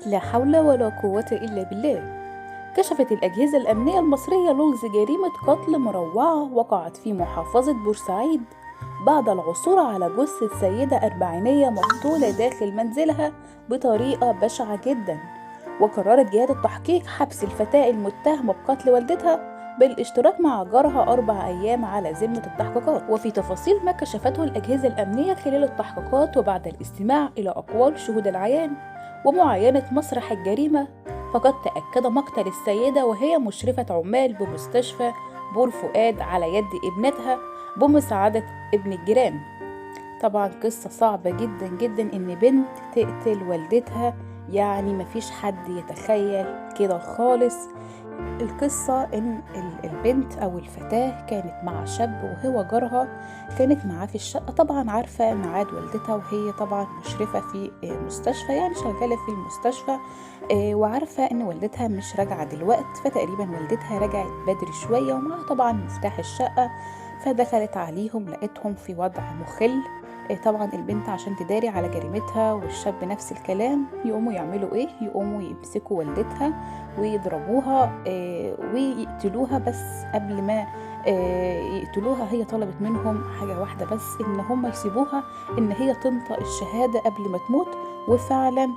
لا حول ولا قوة إلا بالله. كشفت الأجهزة الأمنية المصرية لغز جريمة قتل مروعة وقعت في محافظة بورسعيد بعد العثور على جثة سيدة أربعينية مقتولة داخل منزلها بطريقة بشعة جدا. وقررت جهات التحقيق حبس الفتاة المتهمة بقتل والدتها بالاشتراك مع جارها 4 أيام على ذمة التحقيقات. وفي تفاصيل ما كشفته الأجهزة الأمنية خلال التحقيقات وبعد الاستماع إلى أقوال شهود العيان ومعاينة مسرح الجريمة، فقد تأكد مقتل السيدة وهي مشرفة عمال بمستشفى بور فؤاد على يد ابنتها بمساعدة ابن الجيران. طبعا قصة صعبة جدا جدا إن بنت تقتل والدتها، يعني مفيش حد يتخيل كده خالص. القصة إن البنت أو الفتاة كانت مع شاب وهو جارها، كانت معاه في الشقة، طبعا عارفة ميعاد والدتها وهي طبعا مشرفة في مستشفى، يعني شغالة في المستشفى، وعارفة إن والدتها مش راجعة دلوقت، فتقريبا والدتها رجعت بدري شوية ومعها طبعا مفتاح الشقة. فدخلت عليهم لقيتهم في وضع مخل. طبعا البنت عشان تداري على جريمتها والشاب نفس الكلام، يقوموا يعملوا ايه؟ يقوموا يمسكوا والدتها ويضربوها ويقتلوها. بس قبل ما يقتلوها هي طلبت منهم حاجة واحدة بس، ان هم يسيبوها ان هي تنطق الشهادة قبل ما تموت. وفعلا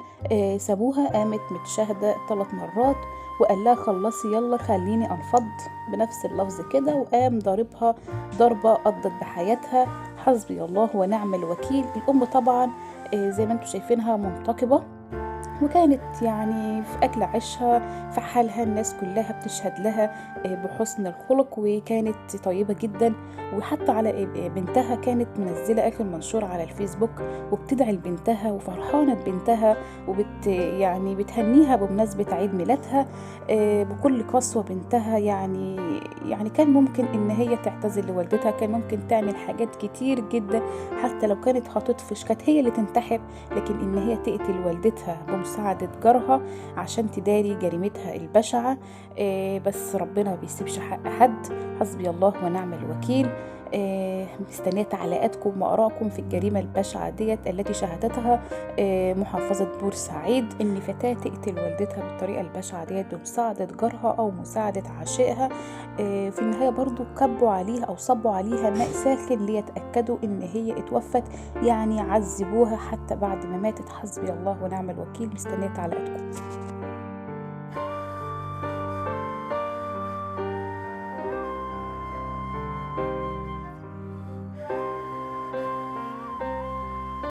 سابوها، قامت متشاهدة 3 مرات وقال لها خلصي يلا خليني انفض بنفس اللفظ كده، وقام ضاربها ضربة قضت بحياتها. حسبي الله ونعم الوكيل. الأم طبعا زي ما انتم شايفينها منتقبة، وكانت يعني في أكل عيشها في حالها، الناس كلها بتشهد لها بحسن الخلق، وكانت طيبة جدا. وحتى على بنتها كانت منزلة آخر منشور على الفيسبوك وبتدعي لبنتها وفرحانة ببنتها يعني بتهنيها بمناسبة عيد ميلادها بكل قسوة. بنتها يعني كان ممكن إن هي تعتذر لوالدتها، كان ممكن تعمل حاجات كتير جدا، حتى لو كانت هتطفش كانت هي اللي تنتحر، لكن إن هي تقتل والدتها بمساعدة جارها عشان تداري جريمتها البشعة. بس ربنا ما بيسيبش حق حد. حسبي الله ونعم الوكيل. مستنية تعليقاتكم وآرائكم في الجريمة البشعة ديت التي شهدتها محافظة بورسعيد، إن فتاة تقتل والدتها بالطريقة البشعة ديت بمساعدة جارها أو مساعدة عشائها. في النهاية برضو كبوا عليها أو صبوا عليها ماء ساخن ليتأكدوا إن هي اتوفت، يعني عذبوها حتى بعد ما ماتت. حسبي الله ونعم الوكيل. مستنية تعليقاتكم.